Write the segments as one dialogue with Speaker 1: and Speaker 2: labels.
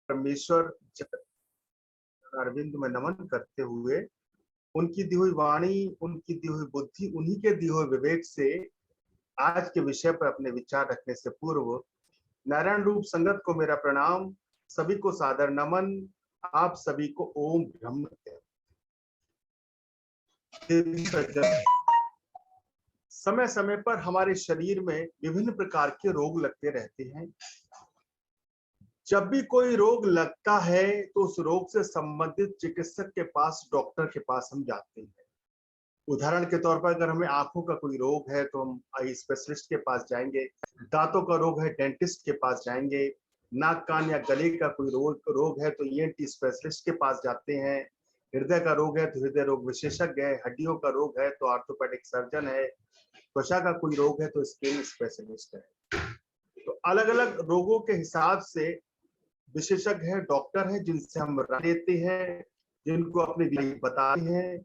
Speaker 1: परमेश्वर अरविंद में नमन करते हुए उनकी दी हुई वाणी, उनकी दी हुई बुद्धि, उन्हीं के दिए हुए विवेक से आज के विषय पर अपने विचार रखने से पूर्व नारायण रूप संगत को मेरा प्रणाम, सभी को सादर नमन, आप सभी को ओम ब्रह्म। समय समय पर हमारे शरीर में विभिन्न प्रकार के रोग लगते रहते हैं। जब भी कोई रोग लगता है तो उस रोग से संबंधित चिकित्सक के पास, डॉक्टर के पास हम जाते हैं। उदाहरण के तौर पर अगर हमें आंखों का कोई रोग है तो हम आई स्पेशलिस्ट के पास जाएंगे, दांतों का रोग है डेंटिस्ट के पास जाएंगे, नाक कान या गले का कोई रोग है तो ईएनटी स्पेशलिस्ट के पास जाते हैं, हृदय का रोग है तो हृदय रोग विशेषज्ञ है, हड्डियों का रोग है तो ऑर्थोपेडिक सर्जन है, त्वचा का कोई रोग है तो स्किन स्पेशलिस्ट है। तो अलग अलग रोगों के हिसाब से विशेषज्ञ है, डॉक्टर है, जिनसे हम राय लेते हैं, जिनको अपनी बीमारी बताते हैं।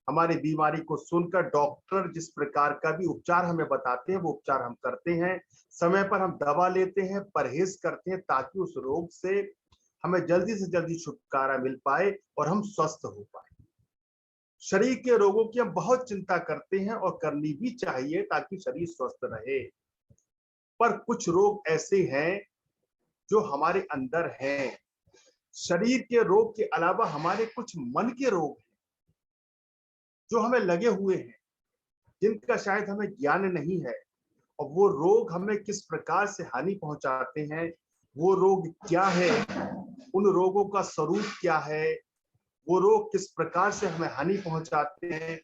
Speaker 1: हमारी बीमारी को सुनकर डॉक्टर जिस प्रकार का भी उपचार हमें बताते हैं वो उपचार हम करते हैं। समय पर हम दवा लेते हैं, परहेज करते हैं ताकि उस रोग से हमें जल्दी से जल्दी छुटकारा मिल पाए और हम स्वस्थ हो पाए। शरीर के रोगों की हम बहुत चिंता करते हैं और करनी भी चाहिए ताकि शरीर स्वस्थ रहे। पर कुछ रोग ऐसे हैं जो हमारे अंदर हैं। शरीर के रोग के अलावा हमारे कुछ मन के रोग हैं जो हमें लगे हुए हैं, जिनका शायद हमें ज्ञान नहीं है, और वो रोग हमें किस प्रकार से हानि पहुंचाते हैं, वो रोग क्या है, उन रोगों का स्वरूप क्या है, वो रोग किस प्रकार से हमें हानि पहुंचाते हैं,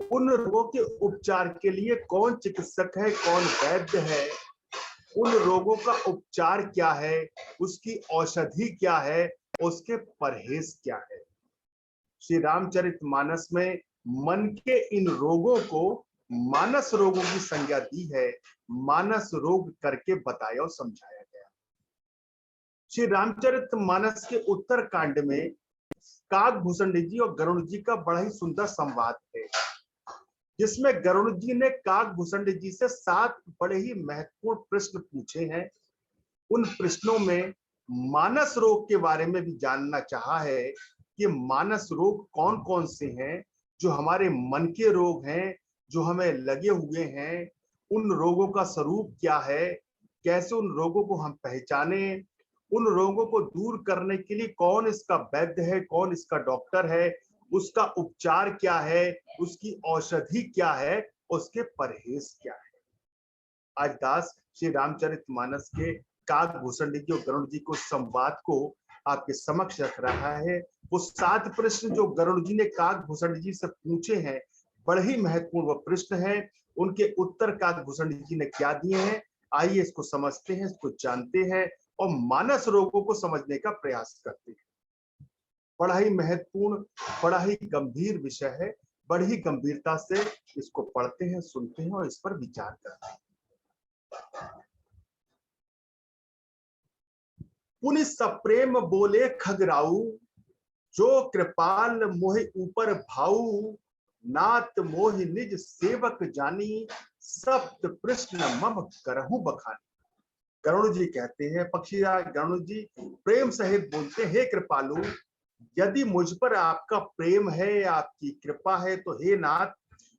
Speaker 1: उन रोगों के उपचार के लिए कौन चिकित्सक है, कौन वैद्य है, उन रोगों का उपचार क्या है, उसकी औषधि क्या है, उसके परहेज क्या है। श्री रामचरितमानस में मन के इन रोगों को मानस रोगों की संज्ञा दी है, मानस रोग करके बताया और समझाया गया। श्री रामचरितमानस के उत्तर कांड में काकभूषण जी और गरुड़ जी का बड़ा ही सुंदर संवाद है, जिसमें गरुड़ जी ने काकभूषण जी से 7 बड़े ही महत्वपूर्ण प्रश्न पूछे हैं। उन प्रश्नों में मानस रोग के बारे में भी जानना चाहा है कि मानस रोग कौन कौन से हैं, जो हमारे मन के रोग हैं, जो हमें लगे हुए हैं, उन रोगों का स्वरूप क्या है, कैसे उन रोगों को हम पहचाने, उन रोगों को दूर करने के लिए कौन इसका वैद्य है, कौन इसका डॉक्टर है, उसका उपचार क्या है, उसकी औषधि क्या है, उसके परहेज क्या है। आज दास श्री रामचरितमानस के काकभूषण जी और गरुड़ जी को संवाद को आपके समक्ष रख रहा है। वो 7 प्रश्न जो गरुड़ जी ने काकभूषण जी से पूछे हैं, बड़े ही महत्वपूर्ण वो प्रश्न हैं। उनके उत्तर काकभूषण जी ने क्या दिए हैं, आइए इसको समझते हैं, इसको जानते हैं और मानस रोगों को समझने का प्रयास करते हैं। बड़ा ही महत्वपूर्ण, बड़ा ही गंभीर विषय है। बड़ी ही गंभीरता से इसको पढ़ते हैं, सुनते हैं और इस पर विचार करते हैं। पुनि सप्रेम बोले खगराऊ, जो कृपाल मोहि ऊपर भाऊ, नात मोहि निज सेवक जानी, सप्त प्रश्न मम करहु बखानी। गरुड़ जी कहते हैं, पक्षीराज गरुड़ जी प्रेम सहित बोलते हैं, हे कृपालु, यदि मुझ पर आपका प्रेम है, आपकी कृपा है, तो हे नाथ,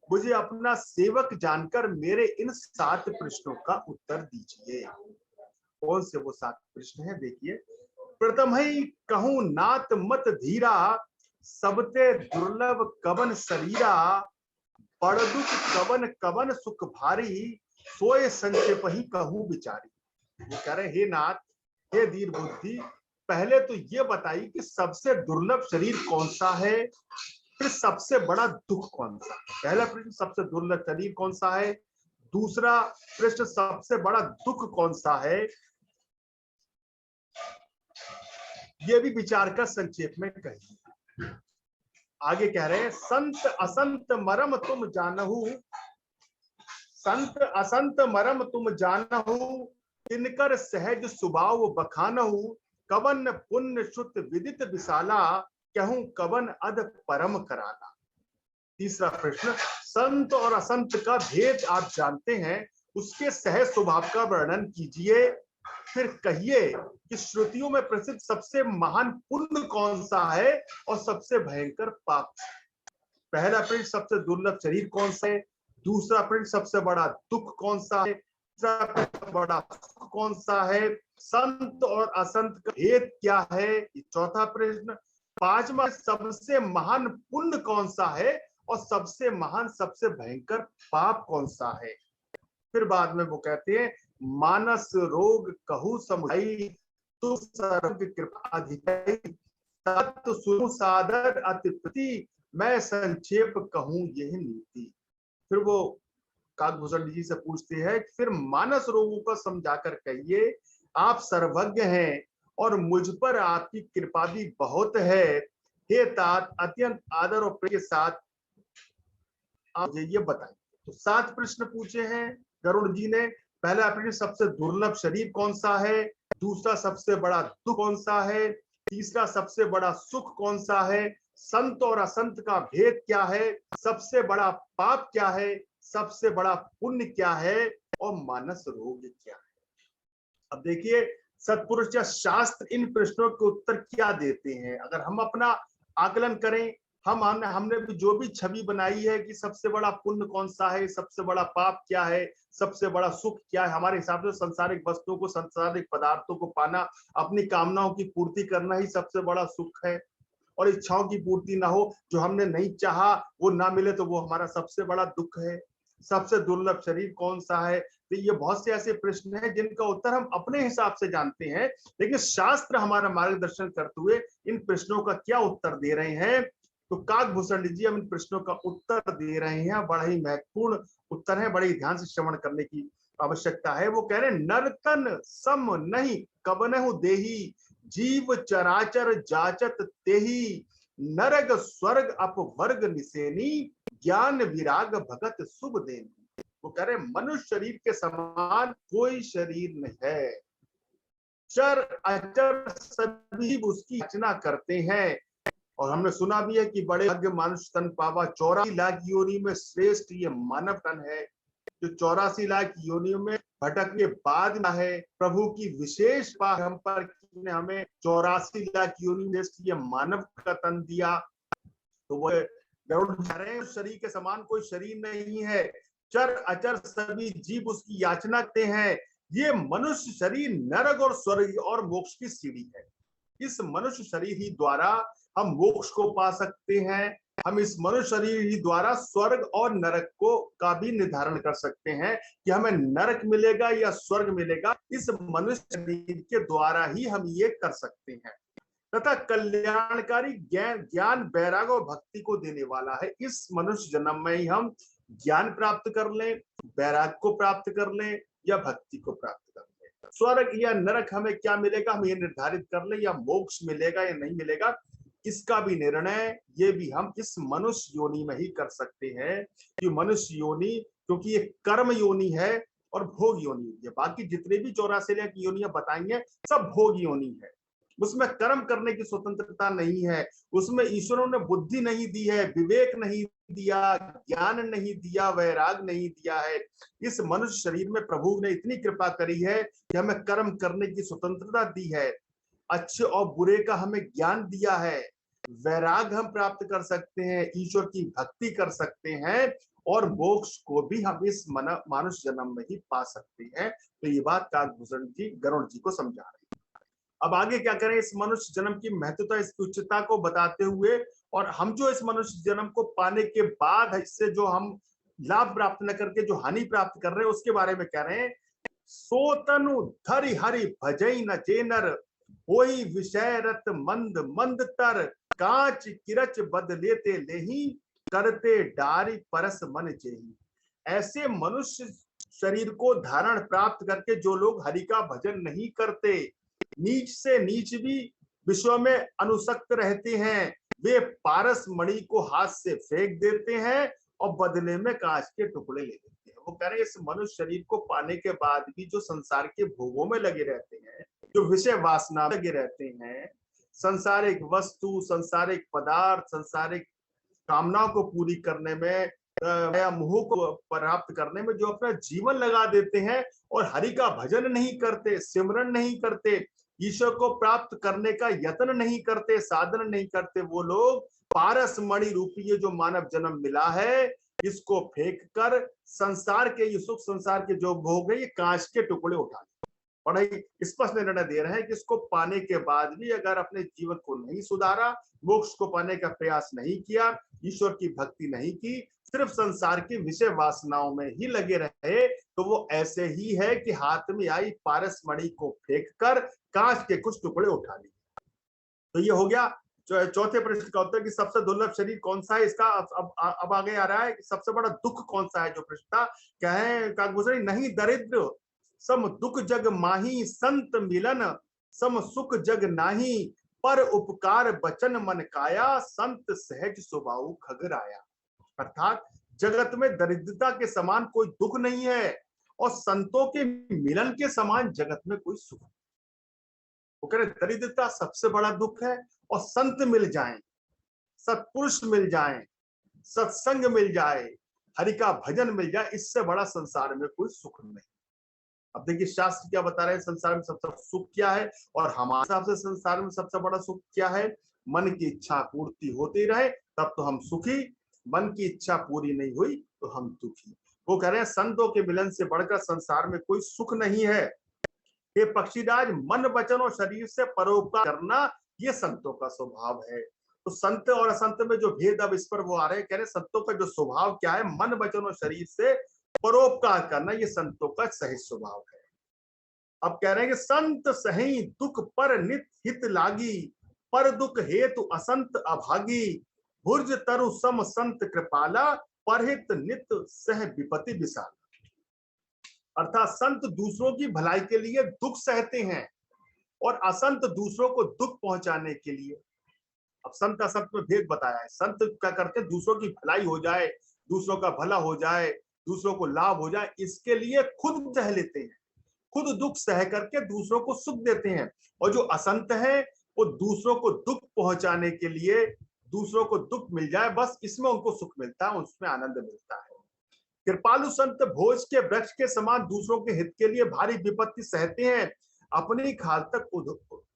Speaker 1: मुझे अपना सेवक जानकर मेरे इन 7 प्रश्नों का उत्तर दीजिए। कौन से वो 7 प्रश्न हैं, देखिए। प्रथम ही कहूं नाथ मत धीरा, सबते दुर्लभ कवन शरीरा, बड़ दुख कवन कवन सुख भारी, सोए संक्षेप ही कहूं विचारी। वो कह रहे, हे नाथ, हे धीर बुद्धि, पहले तो ये बताइए कि सबसे दुर्लभ शरीर कौन सा है, फिर सबसे बड़ा दुख कौन सा है। पहला प्रश्न, सबसे दुर्लभ शरीर कौन सा है। दूसरा प्रश्न, सबसे बड़ा दुख कौन सा है। ये भी विचार का संक्षेप में कहिए। आगे कह रहे हैं, संत असंत मरम तुम जानहु, संत असंत मरम तुम जानहु, तिनकर सहज स्वभाव बखानहु, कवन पुण्य शुद्ध विदित विशाला, कहूं कवन अध परम कराला। तीसरा प्रश्न, संत और असंत का भेद आप जानते हैं, उसके सहज स्वभाव का वर्णन कीजिए, फिर कहिए कि श्रुतियों में प्रसिद्ध सबसे महान पुण्य कौन सा है और सबसे भयंकर पाप। पहला प्रश्न, सबसे दुर्लभ शरीर कौन सा है। दूसरा प्रश्न, सबसे बड़ा दुख कौन सा है। तीसरा प्रश्न, बड़ा सुख कौन सा है। संत और असंत का भेद क्या है। चौथा प्रश्न। पांचवा, सबसे महान पुण्य कौन सा है और सबसे महान सबसे भयंकर पाप कौन सा है। फिर बाद में वो कहते हैं, मानस रोग कहू समुझाई तु सर्व कृपा अधिकाई तत् सुनु सादर अति प्रति मैं संक्षेप कहूं यह नीति। फिर वो काकभूषण जी से पूछते हैं, फिर मानस रोगों को समझाकर कहिए, आप सर्वज्ञ हैं और मुझ पर आपकी कृपा भी बहुत है। हे तात, अत्यंत आदर और प्रेम के साथ आप मुझे ये बताएं। तो 7 प्रश्न पूछे हैं गरुड़ जी ने। पहला प्रश्न, सबसे दुर्लभ शरीर कौन सा है। दूसरा, सबसे बड़ा दुख कौन सा है। तीसरा, सबसे बड़ा सुख कौन सा है। संत और असंत का भेद क्या है। सबसे बड़ा पाप क्या है। सबसे बड़ा पुण्य क्या है और मानस रोग क्या है। अब देखिए, सत्पुरुष या शास्त्र इन प्रश्नों के उत्तर क्या देते हैं। अगर हम अपना आकलन करें, हमने भी जो भी छवि बनाई है कि सबसे बड़ा पुण्य कौन सा है, सबसे बड़ा पाप क्या है, सबसे बड़ा सुख क्या है, हमारे हिसाब से सांसारिक वस्तुओं को, सांसारिक पदार्थों को पाना, अपनी कामनाओं की पूर्ति करना ही सबसे बड़ा सुख है। और इच्छाओं की पूर्ति ना हो, जो हमने नहीं चाहा वो ना मिले, तो वो हमारा सबसे बड़ा दुख है। सबसे दुर्लभ शरीर कौन सा है। तो ये बहुत से ऐसे प्रश्न हैं जिनका उत्तर हम अपने हिसाब से जानते हैं, लेकिन शास्त्र हमारा मार्गदर्शन करते हुए इन प्रश्नों का क्या उत्तर दे रहे हैं। तो काकभूषण जी हम इन प्रश्नों का उत्तर दे रहे हैं। बड़ा ही महत्वपूर्ण उत्तर है, बड़े ध्यान से श्रवण करने की आवश्यकता है। वो कह रहे हैं, नरतन सम नहीं कबनहु देही जीव चराचर जाचत तेही नरग स्वर्ग अपवर्ग निसेनी ज्ञान विराग भगत शुभ देनी। वो कह रहे मनुष्य शरीर के समान कोई शरीर नहीं है। चर अचर सभी उसकी रचना करते हैं। और हमने सुना भी है कि बड़े भाग्य मानुष तन पावा 84 लाख योनि में श्रेष्ठ ये मानव तन है। जो 84 लाख योनियों में भटकने बाद में है, प्रभु की विशेष पार हम पर हमें 84 लाख योनि में ये मानव का तन दिया। तो वो शरीर के समान कोई शरीर नहीं है। चर अचर सभी जीव उसकी याचना करते हैं। ये मनुष्य शरीर नरक और स्वर्ग और मोक्ष की सीढ़ी है। इस मनुष्य शरीर ही द्वारा हम मोक्ष को पा सकते हैं। हम इस मनुष्य शरीर ही द्वारा स्वर्ग और नरक को का भी निर्धारण कर सकते हैं कि हमें नरक मिलेगा या स्वर्ग मिलेगा। इस मनुष्य शरीर के द्वारा ही हम ये कर सकते हैं। तथा कल्याणकारी ज्ञान वैराग और भक्ति को देने वाला है। इस मनुष्य जन्म में ही हम ज्ञान प्राप्त कर लें, वैराग को प्राप्त कर लें या भक्ति को प्राप्त कर लें। स्वर्ग या नरक हमें क्या मिलेगा हम ये निर्धारित कर लें, या मोक्ष मिलेगा या नहीं मिलेगा, इसका भी निर्णय ये भी हम इस मनुष्य योनि में ही कर सकते हैं। कि मनुष्य योनि क्योंकि ये कर्म योनि है और भोग योनि है। बाकी जितने भी 84 लाख योनियां बताएंगे सब भोग योनि है। उसमें कर्म करने की स्वतंत्रता नहीं है। उसमें ईश्वरों ने बुद्धि नहीं दी है, विवेक नहीं दिया, ज्ञान नहीं दिया, वैराग नहीं दिया है। इस मनुष्य शरीर में प्रभु ने इतनी कृपा करी है कि हमें कर्म करने की स्वतंत्रता दी है। अच्छे और बुरे का हमें ज्ञान दिया है। वैराग हम प्राप्त कर सकते हैं, ईश्वर की भक्ति कर सकते हैं और मोक्ष को भी हम इस मानुष जन्म में ही पा सकते हैं। तो ये बात काकभूषण जी गरुड़ जी को समझा रहे हैं। अब आगे क्या करें, इस मनुष्य जन्म की महत्वता, इसकी उच्चता को बताते हुए, और हम जो इस मनुष्य जन्म को पाने के बाद इससे जो हम लाभ प्राप्त न करके जो हानि प्राप्त कर रहे हैं उसके बारे में कह रहे हैं। सोतनु धरि हरि भजई न जेनर होई विषय रत मंद मंद तर कांच किरच बदलेते लेही करते डारी परस मन जेही। ऐसे मनुष्य शरीर को धारण प्राप्त करके जो लोग हरि का भजन नहीं करते, नीच से नीच भी विश्व में अनुसक्त रहते हैं, वे पारस मणि को हाथ से फेंक देते हैं और बदले में कांच के टुकड़े ले लेते हैं। वो कह रहे हैं इस मनुष्य शरीर को पाने के बाद भी जो संसार के भोगों में लगे रहते हैं, जो विषय वासना में लगे रहते हैं, संसारिक वस्तु, संसारिक पदार्थ, संसारिक कामनाओं को पूरी करने में या मोह को प्राप्त करने में जो अपना जीवन लगा देते हैं और हरि का भजन नहीं करते, सिमरन नहीं करते, ईश्वर को प्राप्त करने का यत्न नहीं करते, साधन नहीं करते, वो लोग पारस मणि रूपी ये जो मानव जन्म मिला है इसको फेंक कर संसार के, ये सुख संसार के जो भोग है ये कांच के टुकड़े उठा, बड़ा ही स्पष्ट निर्णय दे रहे हैं कि इसको पाने के बाद भी अगर अपने जीवन को नहीं सुधारा, मोक्ष को पाने का प्रयास नहीं किया, ईश्वर की भक्ति नहीं की, सिर्फ संसार की विषय वासनाओं में ही लगे रहे, तो वो ऐसे ही है कि हाथ में आई पारस मणि को फेंक कर कांच के कुछ टुकड़े उठा लिए। तो ये हो गया चौथे प्रश्न का उत्तर कि सबसे दुर्लभ शरीर कौन सा है। इसका अब आगे आ रहा है कि सबसे बड़ा दुख कौन सा है। जो प्रश्न था, कहे काकभूषण नहीं दरिद्र सम दुख जग माही, संत मिलन सम सुख जग नाही, पर उपकार बचन मन काया, संत सहज स्वभाव खगराया। अर्थात जगत में दरिद्रता के समान कोई दुख नहीं है और संतों के मिलन के समान जगत में कोई सुख नहीं। वो कह रहे दरिद्रता सबसे बड़ा दुख है और संत मिल जाएं, सत्पुरुष मिल जाएं, सत्संग मिल जाए, हरि का भजन मिल जाए, इससे बड़ा संसार में कोई सुख नहीं। अब देखिए शास्त्र क्या बता रहे हैं, संसार में सबसे सुख क्या है और हमारे हिसाब से संसार में सबसे बड़ा सुख क्या है। मन की इच्छा पूर्ति होती रहे तब तो हम सुखी, मन की इच्छा पूरी नहीं हुई तो हम दुखी। वो कह रहे हैं संतों के मिलन से बढ़कर संसार में कोई सुख नहीं है। ये पक्षीराज मन वचन और शरीर से परोपकार करना ये संतों का स्वभाव है। तो संत और असंत में जो भेद अब इस पर वो आ रहे हैं, कह रहे संतों का जो स्वभाव क्या है, मन वचन और शरीर से परोपकार करना ये संतों का सहज स्वभाव है। अब कह रहे हैं कि संत सही दुख पर नित हित लागी, पर दुख हेतु असंत अभागी, भुर्ज तरु सम संत कृपाला, परहित नित सह विपत्ति विशाल। अर्थात संत दूसरों की भलाई के लिए दुख सहते हैं और असंत दूसरों को दुख पहुंचाने के लिए। अब संत असंत में भेद बताया है। संत क्या करते हैं, दूसरों की भलाई हो जाए, दूसरों का भला हो जाए, दूसरों को लाभ हो जाए, इसके लिए खुद सह लेते हैं, खुद दुख सह करके दूसरों को सुख देते हैं। और जो असंत है वो दूसरों को दुख पहुंचाने के लिए, दूसरों को दुख मिल जाए बस इसमें उनको सुख मिलता है, उसमें आनंद मिलता है। कृपालु संत भोज के वृक्ष के समान दूसरों के हित के लिए भारी विपत्ति सहते हैं, अपनी खाल तक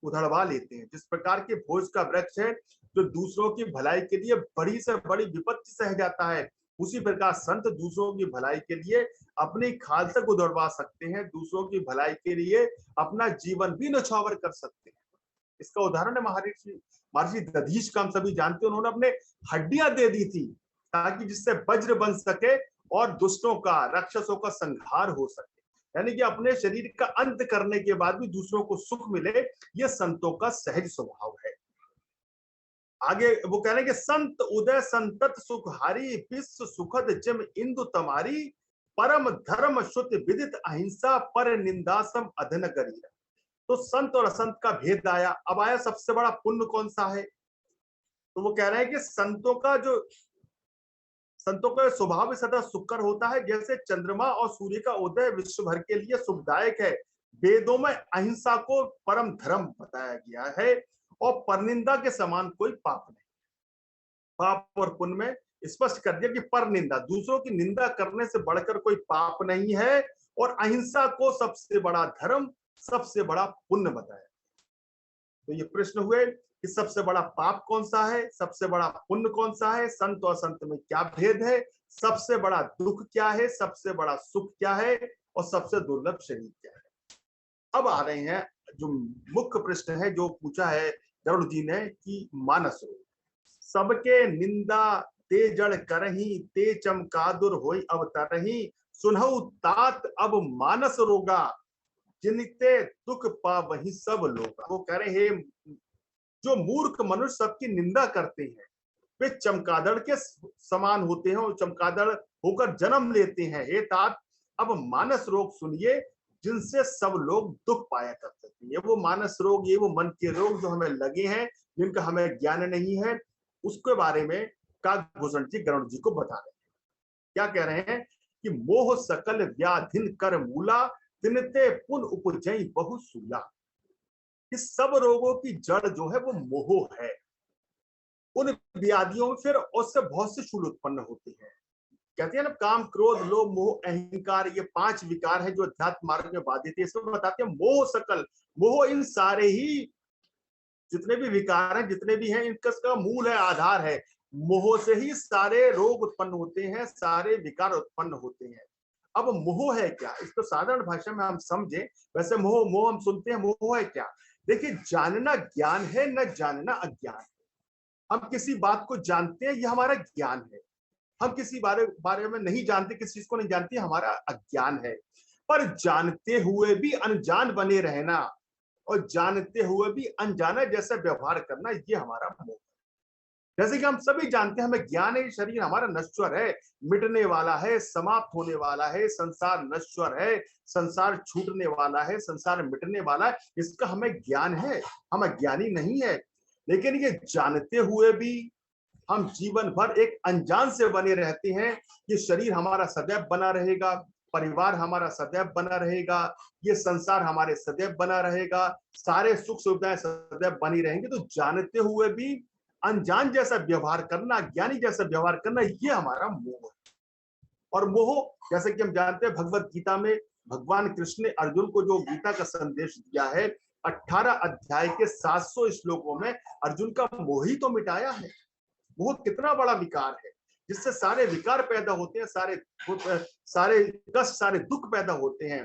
Speaker 1: उधड़वा लेते हैं। जिस प्रकार के भोज का वृक्ष है जो दूसरों की भलाई के लिए बड़ी से बड़ी विपत्ति सह जाता है, उसी प्रकार संत दूसरों की भलाई के लिए अपनी खाल तक उधड़वा सकते हैं, दूसरों की भलाई के लिए अपना जीवन भी न्यौछावर कर सकते हैं। इसका उदाहरण है महर्षि दधीच का, हम सभी जानते हैं, उन्होंने अपने हड्डियां दे दी थी ताकि जिससे वज्र बन सके और दुष्टों का, राक्षसों का संहार हो सके। यानी कि अपने शरीर का अंत करने के बाद भी दूसरों को सुख मिले, यह संतों का सहज स्वभाव है। आगे वो कह रहे हैं कि संत उदय संतत सुखहारी, विश्व सुखद जिम इंदु तमारी, परम धर्म श्रुति विदित अहिंसा, पर निंदासम अधन गरीरा। तो संत और असंत का भेद आया। अब आया सबसे बड़ा पुण्य कौन सा है। तो वो कह रहे हैं कि संतों का स्वभाव सदा सुखकर होता है, जैसे चंद्रमा और सूर्य का उदय विश्व भर के लिए सुखदायक है। वेदों में अहिंसा को परम धर्म बताया गया है और परनिंदा के समान कोई पाप नहीं। पाप और पुण्य में स्पष्ट कर दिया कि परनिंदा, दूसरों की निंदा करने से बढ़कर कोई पाप नहीं है, और अहिंसा को सबसे बड़ा धर्म, सबसे बड़ा पुण्य बताया। तो ये प्रश्न हुए कि सबसे बड़ा पाप कौन सा है, सबसे बड़ा पुण्य कौन सा है, संत और संत में क्या भेद है, सबसे बड़ा दुख क्या है, सबसे बड़ा सुख क्या है, और सबसे दुर्लभ शरीर क्या है। अब आ रहे हैं जो मुख्य प्रश्न है जो पूछा है गरुड़ जी ने कि मानस रोग। सबके निंदा ते जड़ करही, ते चमकादुर होई अवतरही, सुनहु तात अब मानस रोगा, जिनते दुख पा वही सब लोग। वो कह रहे हैं जो मूर्ख मनुष्य सबकी निंदा करते हैं वे चमगादड़ के समान होते हैं और चमगादड़ होकर जन्म लेते हैं। हे तात अब मानस रोग सुनिए, जिनसे सब लोग दुख पाया करते थे। ये वो मानस रोग, ये वो मन के रोग जो हमें लगे हैं, जिनका हमें ज्ञान नहीं है, उसके बारे में काकभूषण जी गरुड़ जी को बता रहे हैं। क्या कह रहे हैं कि मोह सकल व्याधिन कर मूला, तिनते पुन उपजई बहु सूला। इस सब रोगों की जड़ जो है वो मोह है। उन व्याधियों में फिर उससे बहुत से शूल उत्पन्न होते हैं। कहते हैं ना, काम, क्रोध, लोभ, मोह, अहंकार, ये 5 विकार है जो अध्यात्म मार्ग में बाधित है। इसमें बताते हैं मोह सकल, मोह इन सारे ही जितने भी विकार हैं, जितने भी हैं, इनका मूल है, आधार है। मोह से ही सारे रोग उत्पन्न होते हैं, सारे विकार उत्पन्न होते हैं। अब मोह है क्या, इसको साधारण भाषा में हम समझे। वैसे मोह मोह हम सुनते हैं, मोह है क्या? देखिए, जानना ज्ञान है, न जानना अज्ञान है। हम किसी बात को जानते हैं, यह हमारा ज्ञान है। हम किसी बारे में नहीं जानते, किसी चीज को नहीं जानते, हमारा अज्ञान है। पर जानते हुए भी अनजान बने रहना और जानते हुए भी अनजाना जैसा व्यवहार करना, ये हमारा मोह है। जैसे कि हम सभी जानते हैं, हमें ज्ञान है, शरीर हमारा नश्वर है, मिटने वाला है, समाप्त होने वाला है, संसार नश्वर है, संसार छूटने वाला है, संसार मिटने वाला है, इसका हमें ज्ञान है, हम अज्ञानी नहीं है। लेकिन ये जानते हुए भी हम जीवन भर एक अनजान से बने रहते हैं। ये शरीर हमारा सदैव बना रहेगा, परिवार हमारा सदैव बना रहेगा, ये संसार हमारे सदैव बना रहेगा, सारे सुख सुविधाएं सदैव बनी रहेंगी। तो जानते हुए भी अनजान जैसा व्यवहार करना, अज्ञानी जैसा व्यवहार करना, ये हमारा मोह है। और मोह, जैसे कि हम जानते हैं, भगवत गीता में भगवान कृष्ण ने अर्जुन को जो गीता का संदेश दिया है, 18 अध्याय के 700 श्लोकों में अर्जुन का मोह ही तो मिटाया है। मोह कितना बड़ा विकार है, जिससे सारे विकार पैदा होते हैं, सारे कष्ट, सारे दुख पैदा होते हैं।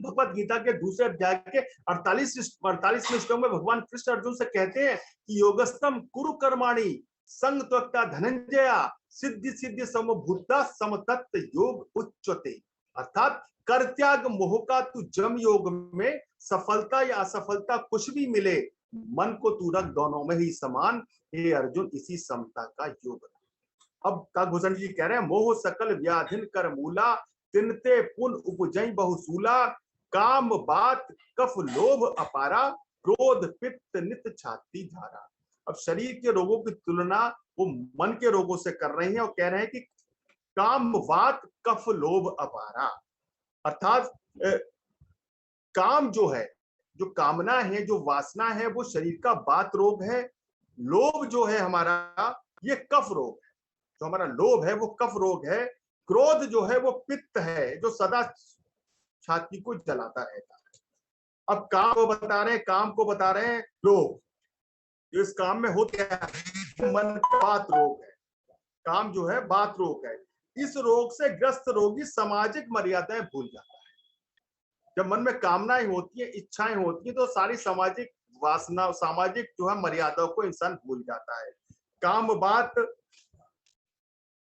Speaker 1: भगवत गीता के दूसरे अध्याय के 48वें श्लोक में भगवान कृष्ण अर्जुन से कहते हैं कि योगस्तम कुरु कर्माणि संग त्वक्ता धनंजया सिद्धि सिद्धि समभूता समतत्व योग उच्चते। अर्थात कर त्याग मोह का तू जम योग में, सफलता या असफलता कुछ भी मिले, मन को तू रख दोनों में ही समान, हे अर्जुन इसी समता का योग। अब काकभूषण जी कह रहे हैं, मोह सकल व्याधिन कर मूला, तिनते पुन उपजई बहुसूला, काम बात कफ लोभ अपारा, क्रोध पित्त नित छाती धारा। अब शरीर के रोगों की तुलना वो मन के रोगों से कर रहे हैं और कह रहे हैं कि काम वात कफ लोभ अपारा। अर्थात काम जो है, जो कामना है, जो वासना है, वो शरीर का वात रोग है। लोभ जो है हमारा, ये कफ रोग है। जो हमारा लोभ है वो कफ रोग है। क्रोध जो है वो पित्त है, जो सदा छाती को जलाता रहता है। अब काम को बता रहे हैं, काम को बता रहे हैं लोभ। जो इस काम में होता है, मन का बात रोग है। काम जो है बात रोग है। इस रोग से ग्रस्त रोगी सामाजिक मर्यादाएं भूल जाता है। जब मन में कामनाएं होती है, इच्छाएं होती है, तो सारी सामाजिक वासना, सामाजिक जो है मर्यादाओं को इंसान भूल जाता है। काम बात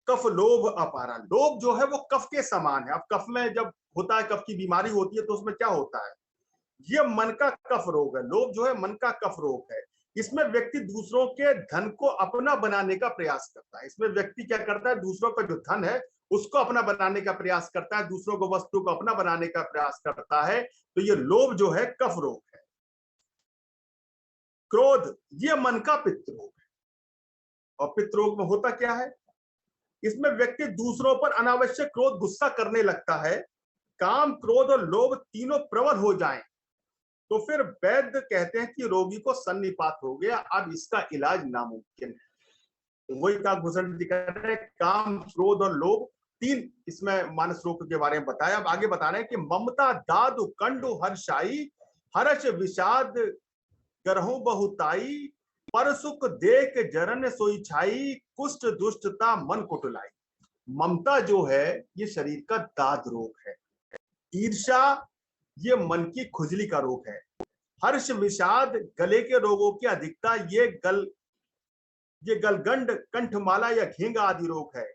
Speaker 1: कफ लोभ अपारा। लोभ जो है वो कफ के समान है। अब कफ में जब होता है, कफ की बीमारी होती है, तो उसमें क्या होता है, ये मन का कफ रोग है। लोभ जो है मन का कफ रोग है। इसमें व्यक्ति दूसरों के धन को अपना बनाने का प्रयास करता है। इसमें व्यक्ति क्या करता है, दूसरों का जो धन है उसको अपना बनाने का प्रयास करता है, दूसरों को वस्तु को अपना बनाने का प्रयास करता है। तो ये लोभ जो है कफ रोग है। क्रोध, ये मन का पित्त रोग है। और पित्त रोग में होता क्या है, इसमें व्यक्ति दूसरों पर अनावश्यक क्रोध, गुस्सा करने लगता है। काम, क्रोध और लोभ तीनों प्रबल हो जाएं तो फिर वैद्य कहते हैं कि रोगी को सन्निपात हो गया, अब इसका इलाज नामुमकिन है। तो वही काकभूषण जी कह रहे हैं, काम, क्रोध और लोभ, तीन इसमें मानस रोग के बारे में बताया। अब आगे बता रहे हैं कि ममता दादु कंडु हर्षाई, हर्ष विषाद करहु बहुताई, पर सुख देख जरन सोई छाई, कुष्ठ दुष्टता मन कुटुलाई। ममता जो है ये शरीर का दाद रोग है। ईर्षा, ये मन की खुजली का रोग है। हर्ष विषाद, गले के रोगों की अधिकता, ये गलगंड, कंठमाला या घेंगा आदि रोग है।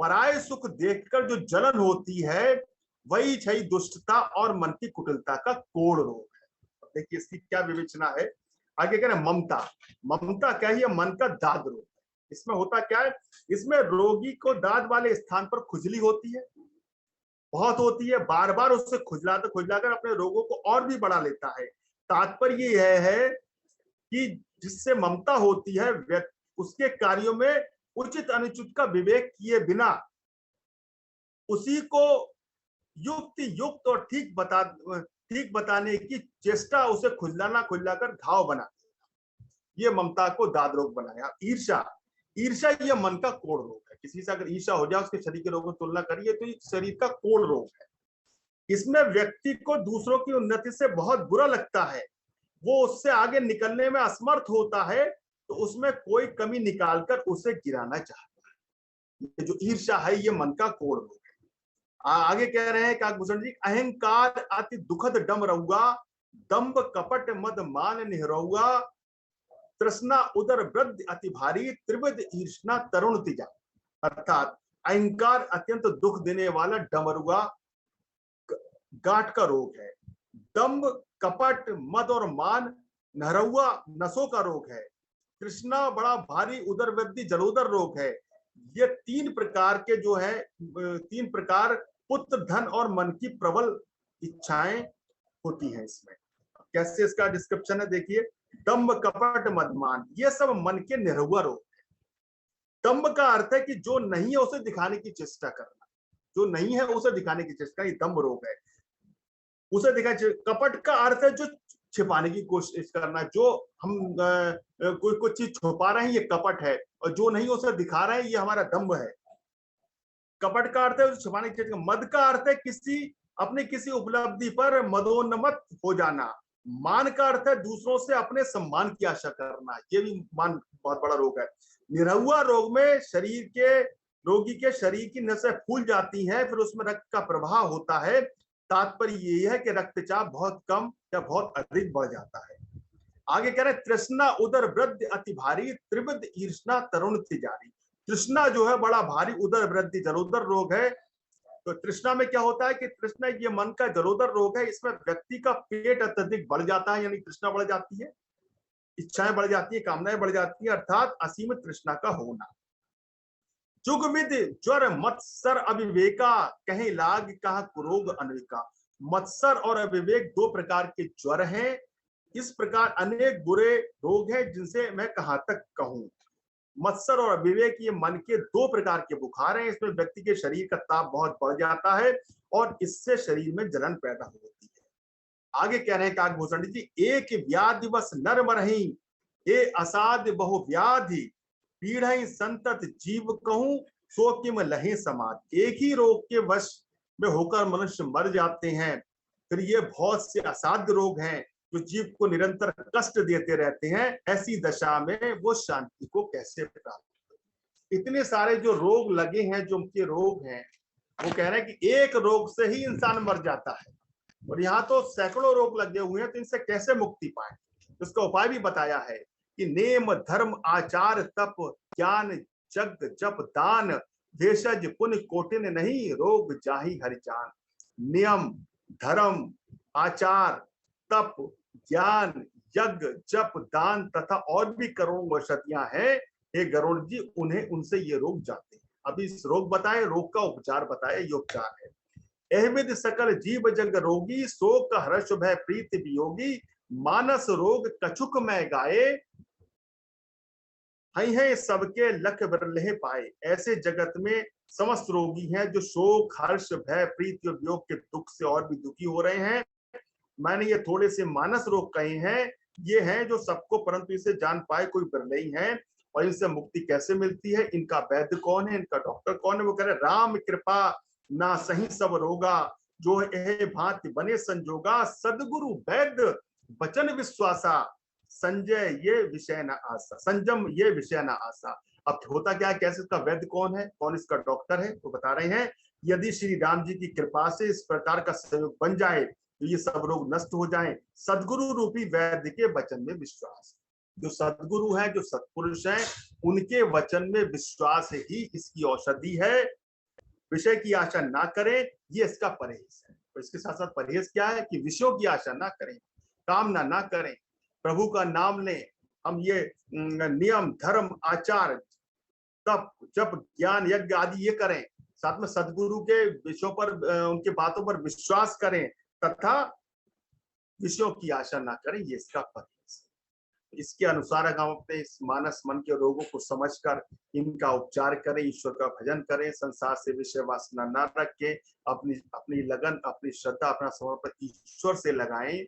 Speaker 1: पराये सुख देखकर जो जलन होती है, वही छई दुष्टता और मन की कुटिलता का कोढ़ रोग है। देखिए इसकी क्या विवेचना है। आगे कह रहे ममता, ममता क्या है, मन का दाद रोग। इसमें होता क्या है, इसमें रोगी को दाद वाले स्थान पर खुजली होती है, बहुत होती है, बार बार उससे खुजलाकर अपने रोगों को और भी बढ़ा लेता है। तात्पर्य यह है कि जिससे ममता होती है, उसके कार्यों में उचित अनुचित का विवेक किए बिना उसी को युक्त और ठीक बताने की चेष्टा उसे खुजलाकर घाव बना, ये ममता को दाद रोग बनाया। ईर्षा, ईर्ष्या ये मन का कोढ़ रोग है। किसी से अगर ईर्ष्या हो जाए, उसके शरीर के रोगों में तुलना करिए तो ये शरीर का कोढ़ रोग है। इसमें व्यक्ति को दूसरों की उन्नति से बहुत बुरा लगता है, वो उससे आगे निकलने में असमर्थ होता है, तो उसमें कोई कमी निकालकर उसे गिराना चाहता है। ये जो ईर्ष्या है ये मन का कोढ़ रोग है। आगे कह रहे हैं काकभूषण जी, अहंकार अति दुखद डम रहुआ, दंभ कपट मद मान निहरहुआ, तृष्णा उदर वृद्धि अति भारी, त्रिविध ईर्ष्णा तरुण तिजा। अर्थात अहंकार अत्यंत दुख देने वाला डमरुआ गांठ का रोग है, दंभ कपट मद और मान नहरुआ नसों का रोग है, तृष्णा बड़ा भारी उदर वृद्धि जलोदर रोग है। ये तीन प्रकार के जो है, तीन प्रकार पुत्र धन और मन की प्रबल इच्छाएं होती हैं इसमें। कैसे इसका डिस्क्रिप्शन है देखिए, दंभ कपट मदमान ये सब मन के निरहुआ रोग है। दंभ का अर्थ है कि जो नहीं है उसे दिखाने की चेष्टा करना, जो नहीं है उसे दिखाने की चेष्टा, ये दंभ रोग है। उसे दिखा, कपट का अर्थ है जो छिपाने की कोशिश करना, जो हम कोई कुछ चीज छुपा रहे हैं ये कपट है, और जो नहीं उसे दिखा रहे हैं ये हमारा दंभ है। कपट का अर्थ है छुपाने की चेष्टा। मद का अर्थ है किसी अपने किसी उपलब्धि पर मदोन्मत्त हो जाना। मान का अर्थ है दूसरों से अपने सम्मान की आशा करना, ये भी मान बहुत बड़ा रोग है। निरहुआ रोग में शरीर के रोगी के शरीर की नसें फूल जाती हैं, फिर उसमें रक्त का प्रवाह होता है। तात्पर्य ये है कि रक्तचाप बहुत कम या बहुत अधिक बढ़ जाता है। आगे कह रहे हैं, तृष्णा उदर वृद्धि अति भारी, त्रिविध ईर्ष्णा तरुण तिजारी। तृष्णा जो है बड़ा भारी, उदर वृद्धि जलोदर रोग है। तो तृष्णा में क्या होता है कि तृष्णा ये मन का जलोदर रोग है, इसमें व्यक्ति का पेट अत्यधिक बढ़ जाता है, यानी तृष्णा बढ़ जाती है, इच्छाएं बढ़ जाती है, कामनाएं बढ़ जाती है, अर्थात असीमित तृष्णा का होना। जुगमिद ज्वर मत्सर अविवेका, कहीं लाग कहा कुरोग अनविका। मत्सर और अविवेक दो प्रकार के ज्वर हैं। इस प्रकार अनेक बुरे रोग हैं जिनसे मैं कहां तक कहूं। मत्सर और अविवेक ये मन के दो प्रकार के बुखार हैं। इसमें व्यक्ति के शरीर का ताप बहुत बढ़ जाता है और इससे शरीर में जलन पैदा होती है। आगे कह रहे हैं काकभूषण जी, एक व्याधि बस नर मरही, ए असाध्य बहु व्याधि, पीढ़ई संतत जीव कहूं, सो किम लहे समाज। एक ही रोग के वश में होकर मनुष्य मर जाते हैं, फिर ये बहुत से असाध्य रोग हैं जो जीव को निरंतर कष्ट देते रहते हैं। ऐसी दशा में वो शांति को कैसे प्राप्त। इतने सारे जो रोग लगे हैं, जो उनके रोग हैं, वो कह रहे हैं कि एक रोग से ही इंसान मर जाता है, और यहाँ तो सैकड़ों रोग लगे हुए हैं, तो इनसे कैसे मुक्ति पाए। इसका उपाय भी बताया है कि नेम धर्म आचार तप ज्ञान जग जप दान, भेषज पुण्य कोटिन नहीं, रोग जाहि हरि जान। नियम धर्म आचार तप ज्ञान यज्ञ जप दान तथा और भी करोड़ों औषधियां हैं, हे गरुड़ जी, उन्हें उनसे ये रोग जाते हैं। अभी इस रोग बताए, रोग का उपचार बताया, ये उपचार है। एहमिद सकल जीव जग रोगी, शोक हर्ष भय प्रीत वियोगी, मानस रोग कछुक में गाये, हई है सबके लख बिरले पाए। ऐसे जगत में समस्त रोगी हैं जो शोक हर्ष भय प्रीति और वियोग के दुख से और भी दुखी हो रहे हैं। मैंने ये थोड़े से मानस रोग कहे हैं, ये हैं जो सबको, परंतु इसे जान पाए कोई बिरले ही है। और इनसे मुक्ति कैसे मिलती है, इनका वैद्य कौन है, इनका डॉक्टर कौन है। वो कह रहे राम कृपा ना सही सब रोगा, जो है भांति बने संजोगा, सदगुरु वैद्य वचन विश्वासा, संजय ये विषय न आशा, संजम ये विषय न आशा। अब होता क्या है, कैसे इसका वैद्य कौन है, कौन इसका डॉक्टर है, तो बता रहे हैं, यदि श्री राम जी की कृपा से इस प्रकार का सहयोग बन जाए तो ये सब रोग नष्ट हो जाएं। सदगुरु रूपी वैद्य के वचन में विश्वास, जो सदगुरु हैं, जो सत्पुरुष हैं, उनके वचन में विश्वास ही इसकी औषधि है। विषय की आशा ना करें, ये इसका परहेज है। तो इसके साथ साथ परहेज क्या है कि विषयों की आशा ना करें, कामना ना करें, प्रभु का नाम लें। हम ये नियम धर्म आचार तप जप ज्ञान यज्ञ आदि ये करें, साथ में सदगुरु के विषयों पर, उनके बातों पर विश्वास करें, तथा विषयों की आशा ना करें, ये इसका परहेज है। इसके अनुसार हम अपने इस मानस मन के रोगों को समझकर इनका उपचार करें, ईश्वर का भजन करें, संसार से विषय वासना न रखें, अपनी अपनी लगन अपनी श्रद्धा अपना समर्पण ईश्वर से लगाएं,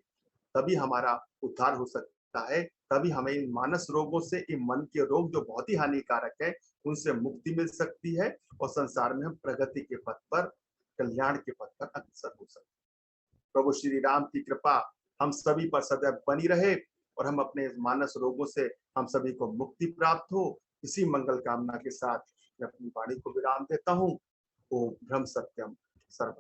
Speaker 1: तभी हमारा उद्धार हो सकता है। सकता है, तभी हमें इन मानस रोगों से, इन मन के रोग जो बहुत ही हानिकारक है, उनसे मुक्ति मिल सकती है और संसार में हम प्रगति के पथ पर, कल्याण के पथ पर अग्रसर हो सकते हैं। प्रभु श्री राम की कृपा हम सभी पर सदैव बनी रहे और हम अपने इस मानस रोगों से हम सभी को मुक्ति प्राप्त हो। इसी मंगल कामना के साथ मैं अपनी वाणी को विराम देता हूँ। ओम ब्रह्म सत्यम सर्व